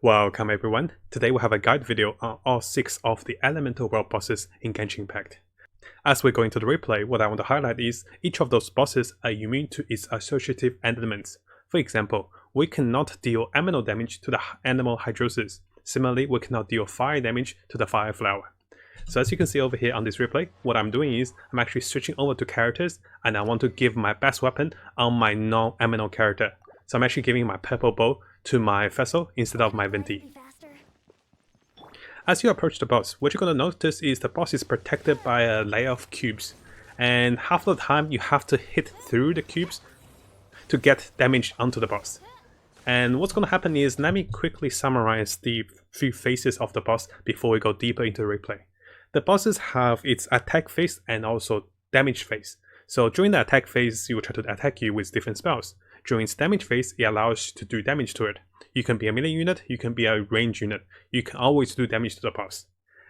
Welcome everyone, today we have a guide video on all 6 of the elemental world bosses in Genshin Impact. As we go into the replay, what I want to highlight is each of those bosses are immune to its associative elements. For example, we cannot deal Anemo damage to the Anemo Hypostasis. Similarly, we cannot deal fire damage to the fire flower. So as you can see over here on this replay, what I'm doing is I'm actually switching over to characters and I want to give my best weapon on my non-Anemo character. So I'm actually giving my purple bow to my vessel instead of my Venti. As you approach the boss, what you're going to notice is the boss is protected by a layer of cubes, and half of the time you have to hit through the cubes to get damage onto the boss. And what's going to happen is, let me quickly summarize the few phases of the boss before we go deeper into the replay. The bosses have its attack phase and also damage phase. So during the attack phase, it will try to attack you with different spells. During its damage phase, it allows you to do damage to it. You can be a melee unit, you can be a range unit. You can always do damage to the boss.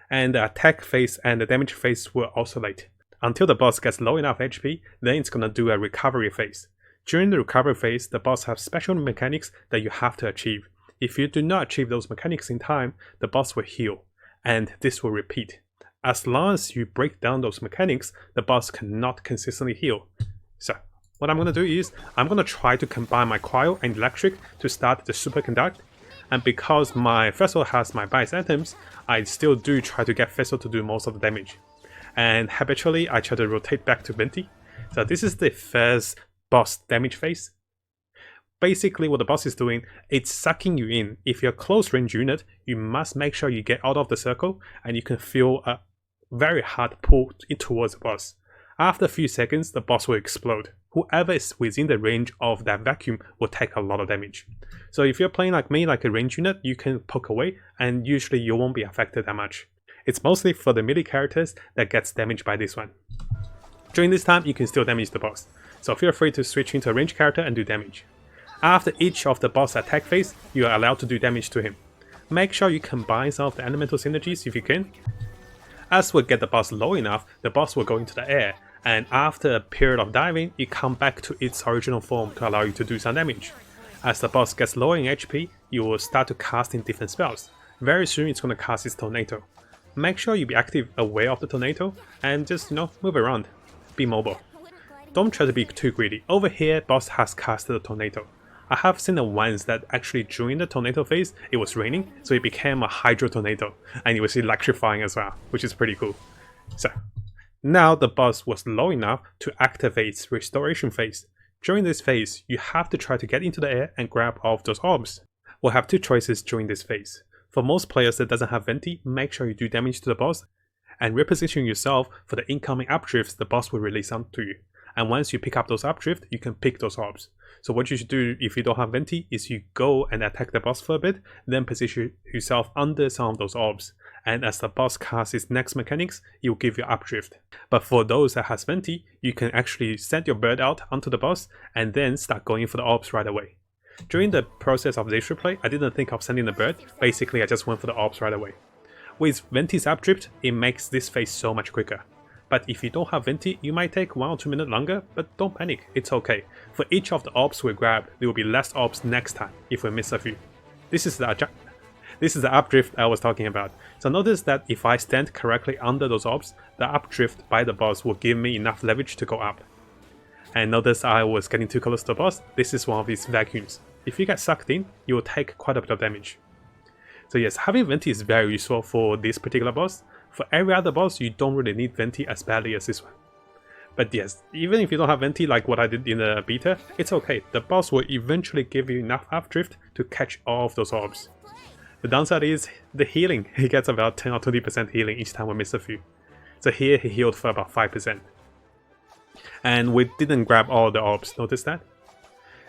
And the attack phase and the damage phase will oscillate. Until the boss gets low enough HP, then it's gonna do a recovery phase. During the recovery phase, the boss has special mechanics that you have to achieve. If you do not achieve those mechanics in time, the boss will heal, and this will repeat. As long as you break down those mechanics, the boss cannot consistently heal. So what I'm going to do is, I'm going to try to combine my cryo and electric to start the superconduct, and because my vessel has my bias items, I still do try to get vessel to do most of the damage. And habitually, I try to rotate back to Venti. So this is the first boss damage phase. Basically what the boss is doing, it's sucking you in. If you're a close range unit, you must make sure you get out of the circle, and you can feel a very hard pull towards the boss. After a few seconds, the boss will explode. Whoever is within the range of that vacuum will take a lot of damage. So if you're playing like me, like a range unit, you can poke away and usually you won't be affected that much. It's mostly for the melee characters that gets damaged by this one. During this time, you can still damage the boss, so feel free to switch into a range character and do damage. After each of the boss attack phase, you are allowed to do damage to him. Make sure you combine some of the elemental synergies if you can. As we get the boss low enough, the boss will go into the air, and after a period of diving, it comes back to its original form to allow you to do some damage. As the boss gets lower in HP, you will start to cast in different spells. Very soon it's going to cast its tornado. Make sure you be active aware of the tornado and just, move around. Be mobile. Don't try to be too greedy. Over here, boss has casted a tornado. I have seen the ones that actually during the tornado phase, it was raining, so it became a hydro tornado, and it was electrifying as well, which is pretty cool. So now the boss was low enough to activate its restoration phase. During this phase, you have to try to get into the air and grab all of those orbs. We'll have two choices during this phase. For most players that doesn't have Venti, make sure you do damage to the boss and reposition yourself for the incoming updrifts the boss will release onto you. And once you pick up those updrift, you can pick those orbs. So what you should do if you don't have Venti is you go and attack the boss for a bit, then position yourself under some of those orbs. And as the boss casts its next mechanics, it will give you updrift. But for those that has Venti, you can actually send your bird out onto the boss and then start going for the orbs right away. During the process of this replay, I didn't think of sending the bird. Basically, I just went for the orbs right away. With Venti's updrift, it makes this phase so much quicker. But if you don't have Venti, you might take 1 or 2 minutes longer, but don't panic, it's okay. For each of the orbs we grab, there will be less orbs next time if we miss a few. This is the updrift I was talking about. So notice that if I stand correctly under those orbs, the updrift by the boss will give me enough leverage to go up. And notice I was getting too close to the boss. This is one of these vacuums. If you get sucked in, you will take quite a bit of damage. So yes, having Venti is very useful for this particular boss. For every other boss, you don't really need Venti as badly as this one. But yes, even if you don't have Venti like what I did in the beta, it's okay. The boss will eventually give you enough updrift to catch all of those orbs. The downside is the healing. He gets about 10 or 20% healing each time we miss a few. So here he healed for about 5%. And we didn't grab all the orbs, notice that?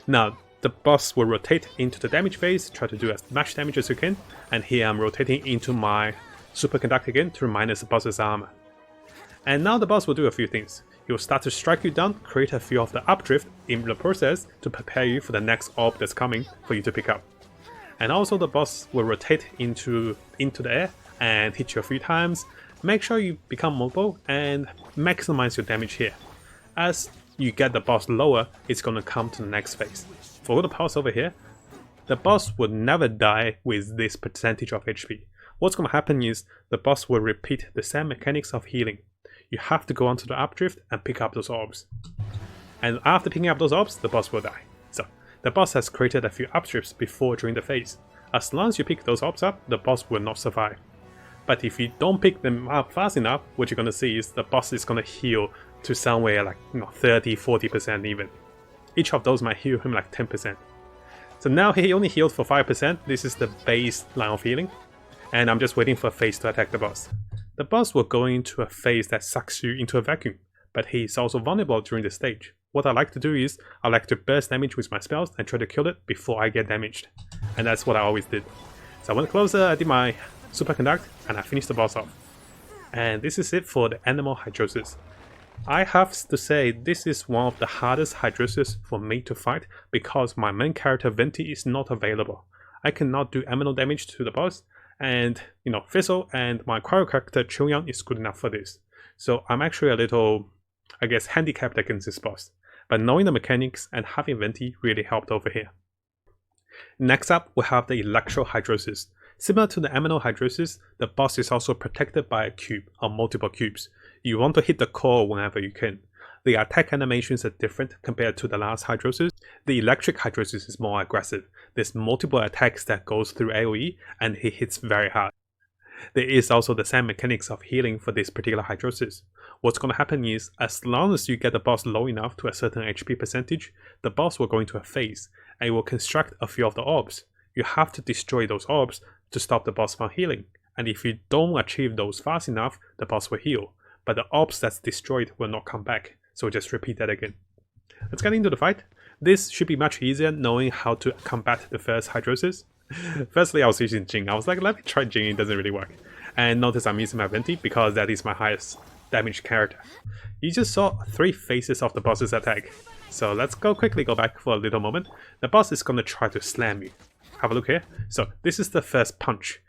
Now, the boss will rotate into the damage phase, try to do as much damage as you can, and here I'm rotating into my superconduct again to minus the boss's armor. And now the boss will do a few things. He will start to strike you down, create a few of the updrift in the process to prepare you for the next orb that's coming for you to pick up. And also the boss will rotate into the air and hit you a few times. Make sure you become mobile and maximize your damage here. As you get the boss lower, it's going to come to the next phase. For all the powers over here, the boss will never die with this percentage of HP. What's going to happen is the boss will repeat the same mechanics of healing. You have to go onto the updrift and pick up those orbs. And after picking up those orbs, the boss will die. So the boss has created a few updrifts before during the phase. As long as you pick those orbs up, the boss will not survive. But if you don't pick them up fast enough, what you're going to see is the boss is going to heal to somewhere like 30-40% even. Each of those might heal him like 10%. So now he only healed for 5%, this is the baseline of healing. And I'm just waiting for a phase to attack the boss. The boss will go into a phase that sucks you into a vacuum, but he is also vulnerable during this stage. What I like to do is, I like to burst damage with my spells and try to kill it before I get damaged. And that's what I always did. So I went closer, I did my Superconduct, and I finished the boss off. And this is it for the Anemo Hypostasis. I have to say, this is one of the hardest Hypostasis for me to fight because my main character Venti is not available. I cannot do elemental damage to the boss, and Fizzle and my cryo character Choyang is good enough for this. So I'm actually a little, I guess, handicapped against this boss. But knowing the mechanics and having Venti really helped over here. Next up, we have the Electro Hypostasis. Similar to the Anemo Hypostasis, the boss is also protected by a cube or multiple cubes. You want to hit the core whenever you can. The attack animations are different compared to the last Hypostasis. The Electric Hypostasis is more aggressive. There's multiple attacks that goes through AoE and he hits very hard. There is also the same mechanics of healing for this particular Hypostasis. What's going to happen is, as long as you get the boss low enough to a certain HP percentage, the boss will go into a phase and it will construct a few of the orbs. You have to destroy those orbs to stop the boss from healing, and if you don't achieve those fast enough, the boss will heal, but the orbs that's destroyed will not come back, so just repeat that again. Let's get into the fight. This should be much easier knowing how to combat the first Hypostasis. Firstly, I was using Jing. I was like, let me try Jing, it doesn't really work. And notice I'm using my Venti because that is my highest damage character. You just saw 3 phases of the boss's attack. So let's quickly go back for a little moment. The boss is going to try to slam you. Have a look here. So this is the first punch.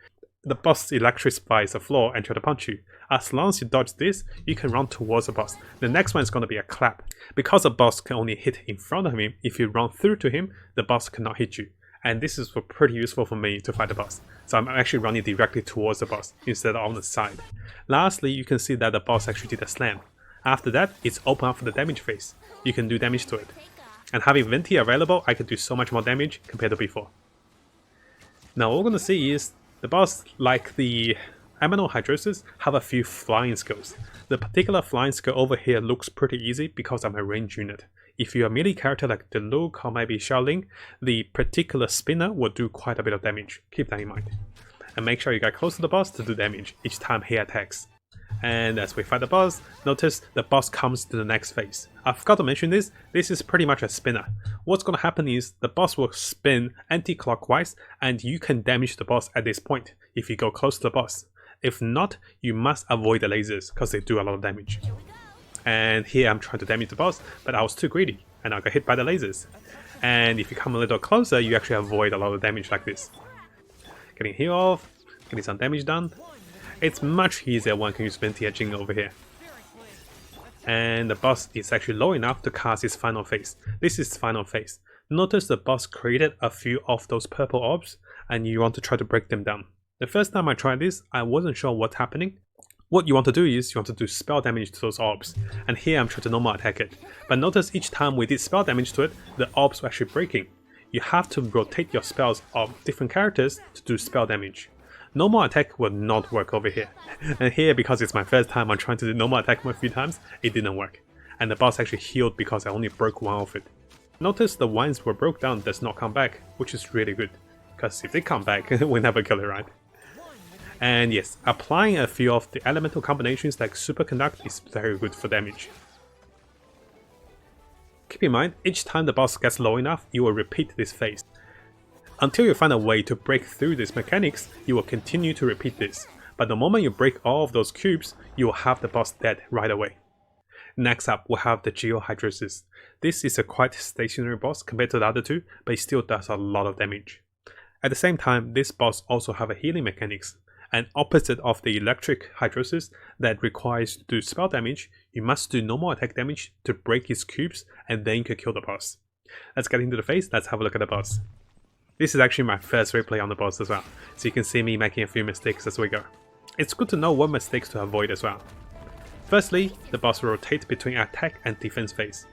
The boss electrifies the floor and try to punch you. As long as you dodge this, you can run towards the boss. The next one is going to be a clap. Because the boss can only hit in front of him, if you run through to him, the boss cannot hit you. And this is pretty useful for me to fight the boss. So I'm actually running directly towards the boss instead of on the side. Lastly, you can see that the boss actually did a slam. After that, it's open up for the damage phase. You can do damage to it. And having Venti available, I can do so much more damage compared to before. Now what we're going to see is, the boss, like the Anemo Hypostasis, have a few flying skills. The particular flying skill over here looks pretty easy because I'm a range unit. If you're a melee character like Diluc or maybe Xiaoling, the particular spinner will do quite a bit of damage. Keep that in mind. And make sure you get close to the boss to do damage each time he attacks. And as we fight the boss, notice the boss comes to the next phase. I forgot to mention this, this is pretty much a spinner. What's going to happen is the boss will spin anti-clockwise and you can damage the boss at this point if you go close to the boss. If not, you must avoid the lasers because they do a lot of damage. And here I'm trying to damage the boss, but I was too greedy and I got hit by the lasers. And if you come a little closer, you actually avoid a lot of damage like this. Getting heal off, getting some damage done. It's much easier when you can use Venti edging over here. And the boss is actually low enough to cast his final phase. This is final phase. Notice the boss created a few of those purple orbs and you want to try to break them down. The first time I tried this, I wasn't sure what's happening. What you want to do is, you want to do spell damage to those orbs. And here I'm trying to normal attack it. But notice each time we did spell damage to it, the orbs were actually breaking. You have to rotate your spells of different characters to do spell damage. Normal attack will not work over here. And here, because it's my first time I'm trying to do normal attack a few times, it didn't work. And the boss actually healed because I only broke one of it. Notice the ones were broke down does not come back, which is really good. Because if they come back, we never kill it, right? And yes, applying a few of the elemental combinations like Superconduct is very good for damage. Keep in mind, each time the boss gets low enough, you will repeat this phase. Until you find a way to break through these mechanics, you will continue to repeat this. But the moment you break all of those cubes, you will have the boss dead right away. Next up, we have the Geo Hypostasis. This is a quite stationary boss compared to the other two, but it still does a lot of damage. At the same time, this boss also have a healing mechanics. And opposite of the Electric Hypostasis that requires to do spell damage, you must do normal attack damage to break his cubes and then you can kill the boss. Let's get into the phase, let's have a look at the boss. This is actually my first replay on the boss as well, so you can see me making a few mistakes as we go. It's good to know what mistakes to avoid as well. Firstly, the boss will rotate between attack and defense phase.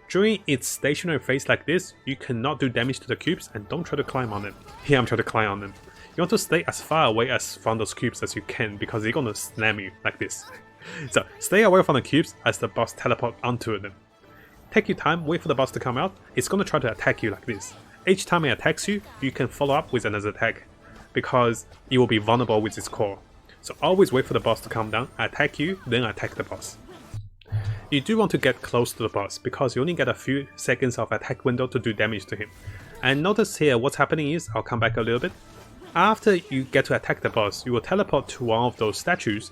During its stationary phase like this, you cannot do damage to the cubes and don't try to climb on them. Here I'm trying to climb on them. You want to stay as far away from those cubes as you can because they're gonna slam you like this. So stay away from the cubes as the boss teleport onto them. Take your time, wait for the boss to come out. It's gonna try to attack you like this. Each time it attacks you, you can follow up with another attack because it will be vulnerable with its core. So always wait for the boss to come down, attack you, then attack the boss. You do want to get close to the boss because you only get a few seconds of attack window to do damage to him. And notice here what's happening is, I'll come back a little bit. After you get to attack the boss, you will teleport to one of those statues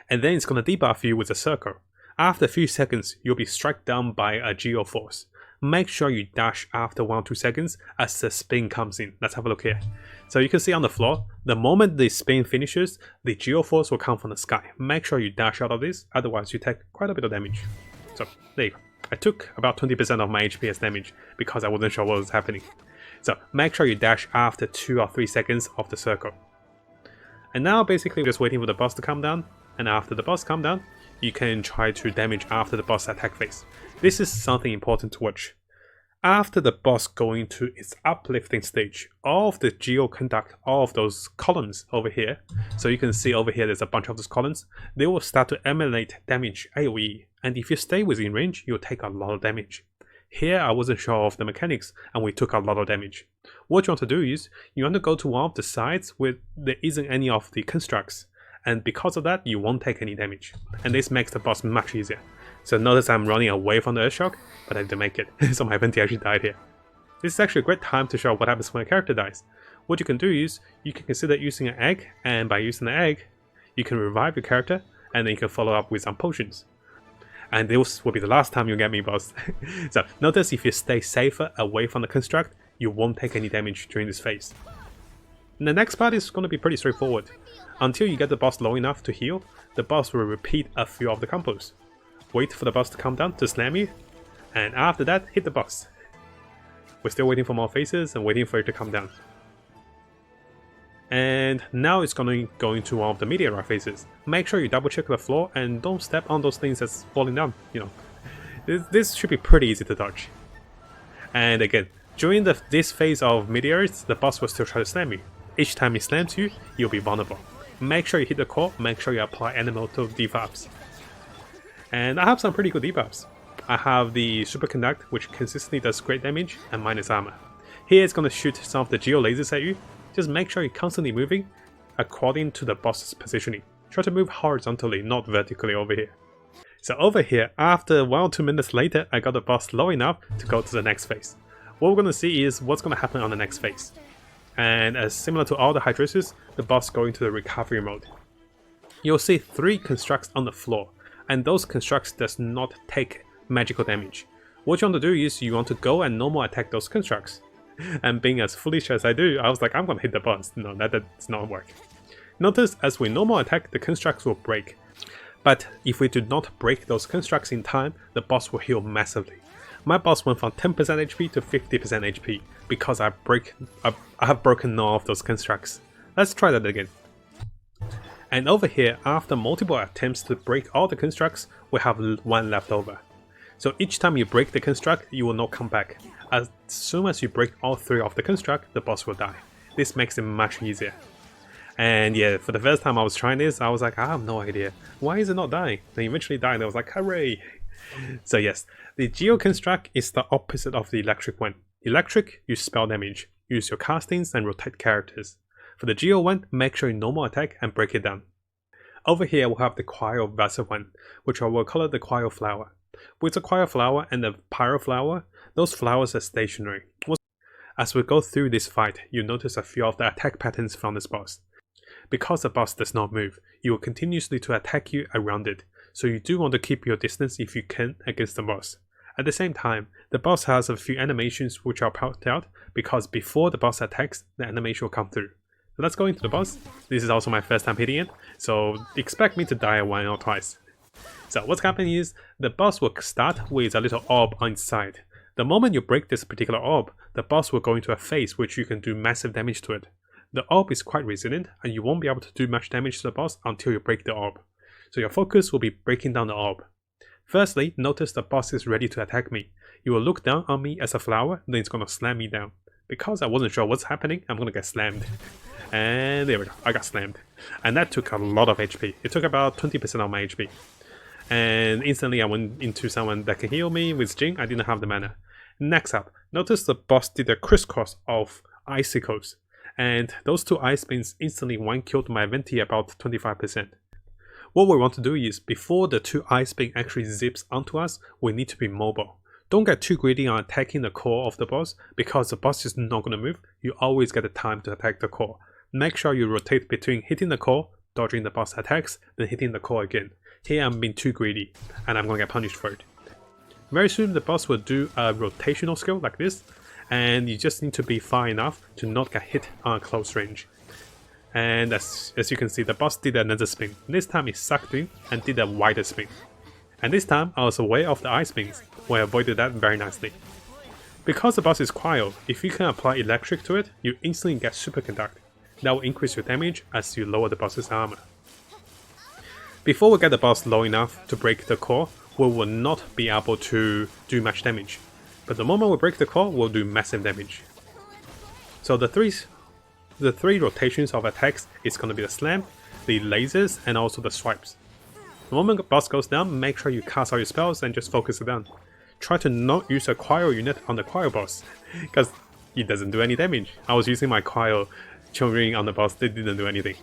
and then it's going to debuff you with a circle. After a few seconds, you'll be struck down by a Geo force. Make sure you dash after 1 or 2 seconds as the spin comes in. Let's have a look here. So you can see on the floor, the moment the spin finishes, the Geo force will come from the sky. Make sure you dash out of this, otherwise you take quite a bit of damage. So there you go. I took about 20% of my HP as damage because I wasn't sure what was happening. So make sure you dash after 2 or 3 seconds of the circle. And now basically we're just waiting for the boss to come down, and after the boss come down, you can try to damage after the boss attack phase. This is something important to watch. After the boss going to its uplifting stage, all of the Geo conduct all of those columns over here, so you can see over here there's a bunch of those columns, they will start to emanate damage AoE, and if you stay within range, you'll take a lot of damage. Here I wasn't sure of the mechanics and we took a lot of damage. What you want to do is, you want to go to one of the sides where there isn't any of the constructs, and because of that you won't take any damage, and this makes the boss much easier. So notice I'm running away from the Earthshock, but I didn't make it, so my Venti actually died here. This is actually a great time to show what happens when a character dies. What you can do is, you can consider using an egg, and by using the egg, you can revive your character, and then you can follow up with some potions. And this will be the last time you get me, boss. So notice if you stay safer away from the construct, you won't take any damage during this phase. And the next part is going to be pretty straightforward. Until you get the boss low enough to heal, the boss will repeat a few of the combos. Wait for the boss to come down to slam you, and after that, hit the boss. We're still waiting for more phases and waiting for it to come down. And now it's going to go into one of the meteorite phases. Make sure you double check the floor and don't step on those things that's falling down, you know. This should be pretty easy to dodge. And again, during this phase of meteorites, the boss will still try to slam you. Each time he slams you, you'll be vulnerable. Make sure you hit the core, make sure you apply Anemo debuffs. And I have some pretty good debuffs. I have the Superconduct, which consistently does great damage and minus armor. Here it's going to shoot some of the Geo lasers at you. Just make sure you're constantly moving according to the boss's positioning. Try to move horizontally, not vertically over here. So over here, after 1 or 2 minutes later, I got the boss low enough to go to the next phase. What we're going to see is what's going to happen on the next phase. And as similar to all the Hydrasis, the boss going to the recovery mode. You'll see 3 constructs on the floor, and those constructs does not take magical damage. What you want to do is you want to go and normal attack those constructs. And being as foolish as I do, I was like, I'm gonna hit the boss. No, that does not work. Notice as we normal attack, the constructs will break. But if we do not break those constructs in time, the boss will heal massively. My boss went from 10% HP to 50% HP because I have broken none of those constructs. Let's try that again. And over here, after multiple attempts to break all the constructs, we have 1 left over. So each time you break the construct, you will not come back. As soon as you break all 3 of the construct, the boss will die. This makes it much easier. And yeah, for the first time I was trying this, I was like, I have no idea. Why is it not dying? Then eventually died and I was like, hooray! So yes, the Geo construct is the opposite of the electric one. Electric, you spell damage, use your castings and rotate characters. For the Geo one, make sure you normal attack and break it down. Over here we'll have the Cryo Vessel one, which I will call it the Cryo Flower. With the Cryo Flower and the Pyro Flower, those flowers are stationary. As we go through this fight, you notice a few of the attack patterns from this boss. Because the boss does not move, it will continuously to attack you around it, so you do want to keep your distance if you can against the boss. At the same time, the boss has a few animations which I'll point out, because before the boss attacks, the animation will come through. So let's go into the boss. This is also my first time hitting it, so expect me to die 1 or twice. So what's happening is, the boss will start with a little orb on its side. The moment you break this particular orb, the boss will go into a phase which you can do massive damage to it. The orb is quite resilient and you won't be able to do much damage to the boss until you break the orb. So your focus will be breaking down the orb. Firstly, notice the boss is ready to attack me. He will look down on me as a flower, then it's gonna slam me down. Because I wasn't sure what's happening, I'm gonna get slammed. And there we go, I got slammed. And that took a lot of HP. It took about 20% of my HP. And instantly I went into someone that can heal me with Jing. I didn't have the mana. Next up, notice the boss did a crisscross of icicles. And those two ice beams instantly one-killed my Venti about 25%. What we want to do is, before the two ice beam actually zips onto us, we need to be mobile. Don't get too greedy on attacking the core of the boss, because the boss is not going to move. You always get the time to attack the core. Make sure you rotate between hitting the core, dodging the boss attacks, then hitting the core again. Here I'm being too greedy, and I'm going to get punished for it. Very soon the boss will do a rotational skill like this, and you just need to be far enough to not get hit on a close range. And as you can see, the boss did another spin. This time it sucked in and did a wider spin. And this time I was aware of the ice beams, where I avoided that very nicely. Because the boss is cryo, if you can apply electric to it, you instantly get superconduct. That will increase your damage as you lower the boss's armor. Before we get the boss low enough to break the core, we will not be able to do much damage. But the moment we break the core, we'll do massive damage. So the three rotations of attacks is going to be the slam, the lasers, and also the swipes. The moment the boss goes down, make sure you cast all your spells and just focus it down. Try to not use a cryo unit on the cryo boss, because it doesn't do any damage. I was using my cryo children on the boss, they didn't do anything.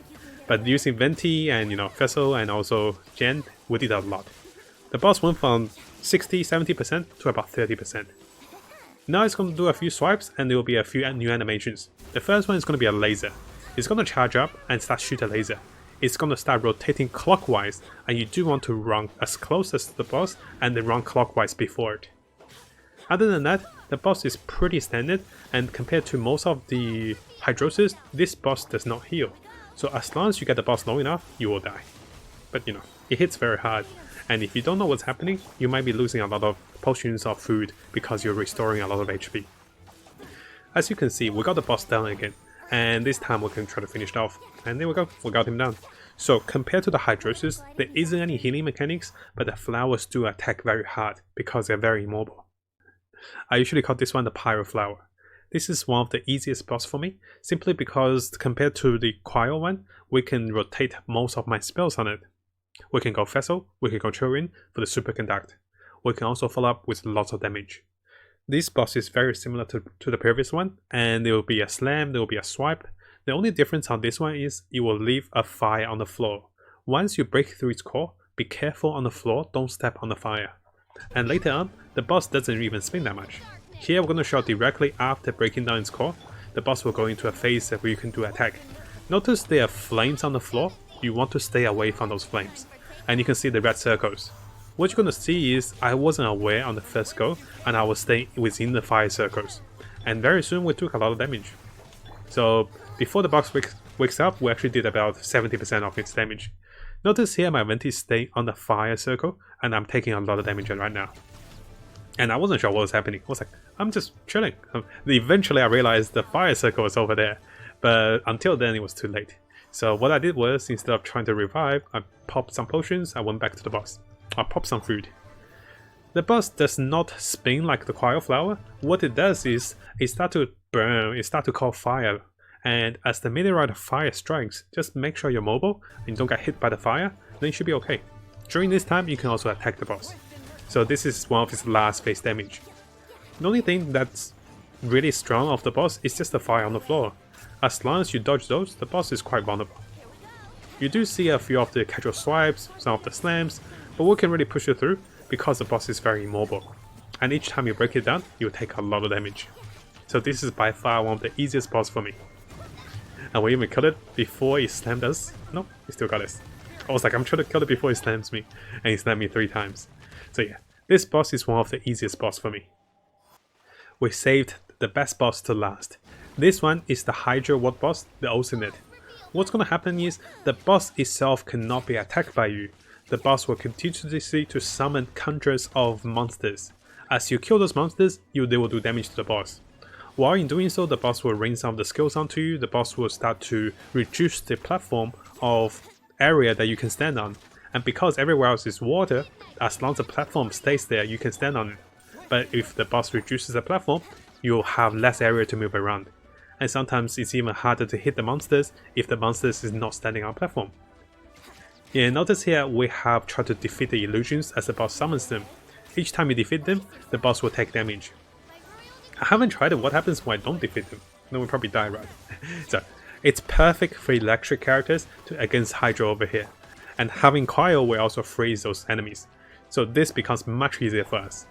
But using Venti and Vessel and also Gen, we did a lot. The boss went from 60-70% to about 30%. Now it's going to do a few swipes and there will be a few new animations. The first one is going to be a laser. It's going to charge up and start shoot a laser. It's going to start rotating clockwise, and you do want to run as close as the boss and then run clockwise before it. Other than that, the boss is pretty standard, and compared to most of the Hydrosis, this boss does not heal. So as long as you get the boss low enough, you will die. But it hits very hard, and if you don't know what's happening, you might be losing a lot of potions of food because you're restoring a lot of HP. As you can see, we got the boss down again, and this time we can try to finish it off. And there we go, we got him down. So compared to the Hydrosis, there isn't any healing mechanics, but the flowers do attack very hard because they're very immobile. I usually call this one the Pyro flower. This is one of the easiest boss for me, simply because compared to the cryo one, we can rotate most of my spells on it. We can go Vessel, we can go Children for the superconduct. We can also follow up with lots of damage. This boss is very similar to the previous one, and there will be a slam, there will be a swipe. The only difference on this one is it will leave a fire on the floor. Once you break through its core, be careful on the floor, don't step on the fire. And later on, the boss doesn't even spin that much. Here we're going to show directly after breaking down its core, the boss will go into a phase where you can do attack. Notice there are flames on the floor, you want to stay away from those flames. And you can see the red circles. What you're going to see is I wasn't aware on the first go, and I was staying within the fire circles. And very soon we took a lot of damage. So before the boss wakes up, we actually did about 70% of its damage. Notice here my Venti stay on the fire circle, and I'm taking a lot of damage right now. And I wasn't sure what was happening. I was like, I'm just chilling. Eventually I realized the fire circle was over there, but until then it was too late. So what I did was, instead of trying to revive, I popped some potions, I went back to the boss. I popped some food. The boss does not spin like the cryo flower. What it does is, it starts to burn, it starts to call fire. And as the meteorite of fire strikes, just make sure you're mobile and don't get hit by the fire, then you should be okay. During this time, you can also attack the boss. So this is one of his last phase damage. The only thing that's really strong of the boss is just the fire on the floor. As long as you dodge those, the boss is quite vulnerable. You do see a few of the casual swipes, some of the slams, but we can really push it through because the boss is very immobile. And each time you break it down, you'll take a lot of damage. So this is by far one of the easiest boss for me. And we even killed it before it slammed us. No, he still got us. I was like, I'm trying to kill it before he slams me, and he slammed me 3 times. So yeah, this boss is one of the easiest boss for me. We saved the best boss to last. This one is the Hydro World Boss, the Oceamid. What's going to happen is, the boss itself cannot be attacked by you. The boss will continuously to summon hundreds of monsters. As you kill those monsters, they will do damage to the boss. While in doing so, the boss will rain some of the skills onto you. The boss will start to reduce the platform of area that you can stand on. And because everywhere else is water, as long as the platform stays there, you can stand on it. But if the boss reduces the platform, you'll have less area to move around. And sometimes it's even harder to hit the monsters if the monsters is not standing on platform. Yeah, notice here we have tried to defeat the illusions as the boss summons them. Each time you defeat them, the boss will take damage. I haven't tried it, what happens when I don't defeat them? No, we'll probably die, right? So, it's perfect for electric characters against Hydro over here. And having Cryo will also freeze those enemies. So this becomes much easier for us.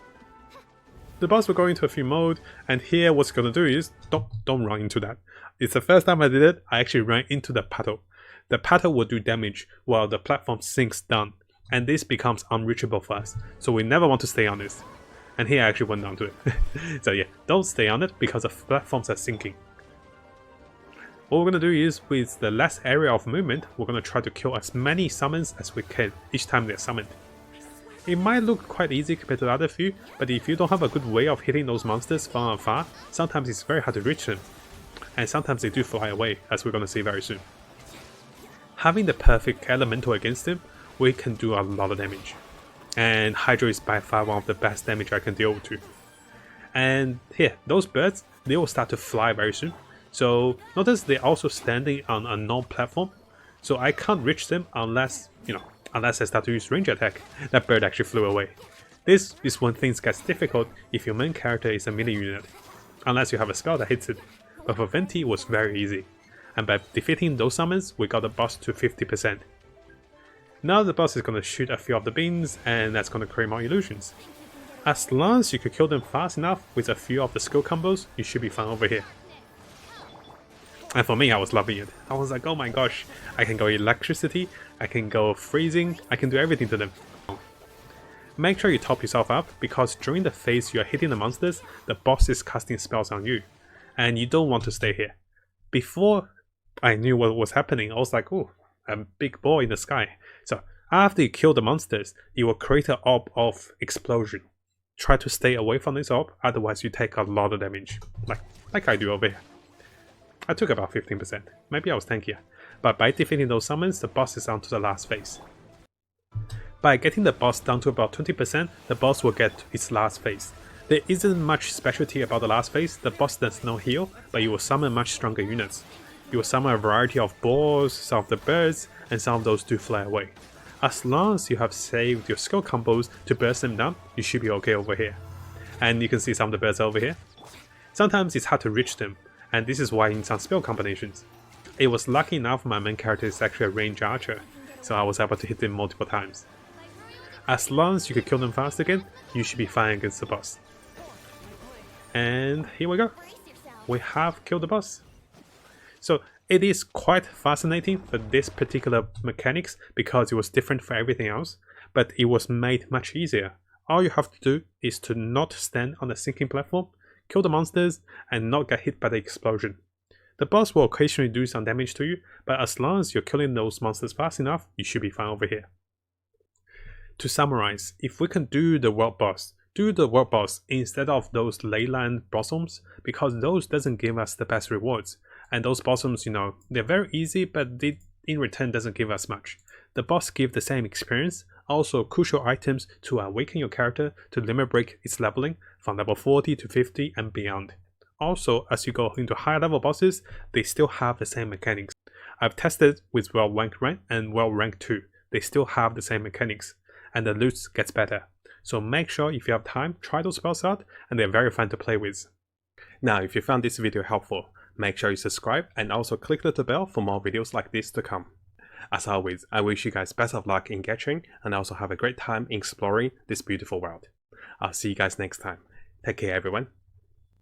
The boss will go into a few mode, and here what's gonna do is, don't run into that. It's the first time I did it, I actually ran into the paddle. The paddle will do damage while the platform sinks down, and this becomes unreachable for us, so we never want to stay on this. And here I actually went down to it. So yeah, don't stay on it because the platforms are sinking. What we're going to do is, with the less area of movement, we're going to try to kill as many summons as we can each time they're summoned. It might look quite easy compared to the other few, but if you don't have a good way of hitting those monsters from afar, sometimes it's very hard to reach them. And sometimes they do fly away, as we're going to see very soon. Having the perfect elemental against them, we can do a lot of damage. And Hydro is by far one of the best damage I can deal to. And here, those birds, they will start to fly very soon. So notice they're also standing on a known platform. So I can't reach them unless, unless I start to use range attack. That bird actually flew away. This is when things gets difficult if your main character is a melee unit. Unless you have a spell that hits it. But for Venti it was very easy. And by defeating those summons, we got the boss to 50%. Now the boss is going to shoot a few of the beams, and that's going to create more illusions. As long as you can kill them fast enough with a few of the skill combos, you should be fine over here. And for me, I was loving it. I was like, oh my gosh, I can go electricity, I can go freezing, I can do everything to them. Make sure you top yourself up, because during the phase you are hitting the monsters, the boss is casting spells on you, and you don't want to stay here. Before I knew what was happening, I was like, oh, a big ball in the sky. So after you kill the monsters, it will create an orb of explosion. Try to stay away from this orb, otherwise you take a lot of damage, like I do over here. I took about 15%, maybe I was tankier, but by defeating those summons, the boss is on to the last phase. By getting the boss down to about 20%, the boss will get its last phase. There isn't much specialty about the last phase, the boss does no heal, but you will summon much stronger units. You will summon a variety of balls, some of the birds, and some of those do fly away. As long as you have saved your skill combos to burst them down, you should be okay over here. And you can see some of the birds over here. Sometimes it's hard to reach them, and this is why in some spell combinations. It was lucky enough my main character is actually a ranged archer, so I was able to hit them multiple times. As long as you can kill them fast again, you should be fine against the boss. And here we go. We have killed the boss. So it is quite fascinating for this particular mechanics because it was different for everything else, but it was made much easier. All you have to do is to not stand on the sinking platform, kill the monsters, and not get hit by the explosion. The boss will occasionally do some damage to you, but as long as you're killing those monsters fast enough, you should be fine over here. To summarize, if we can do the world boss instead of those leyland blossoms, because those doesn't give us the best rewards. And those blossoms, they're very easy, but they in return doesn't give us much. The boss gives the same experience, also crucial items to awaken your character to limit break its leveling from level 40 to 50 and beyond. Also, as you go into higher level bosses, they still have the same mechanics. I've tested with World Rank 1 and World Rank 2. They still have the same mechanics, and the loot gets better. So make sure if you have time, try those spells out, and they're very fun to play with. Now, if you found this video helpful, make sure you subscribe and also click the bell for more videos like this to come. As always, I wish you guys best of luck in Genshin and also have a great time exploring this beautiful world. I'll see you guys next time. Take care everyone.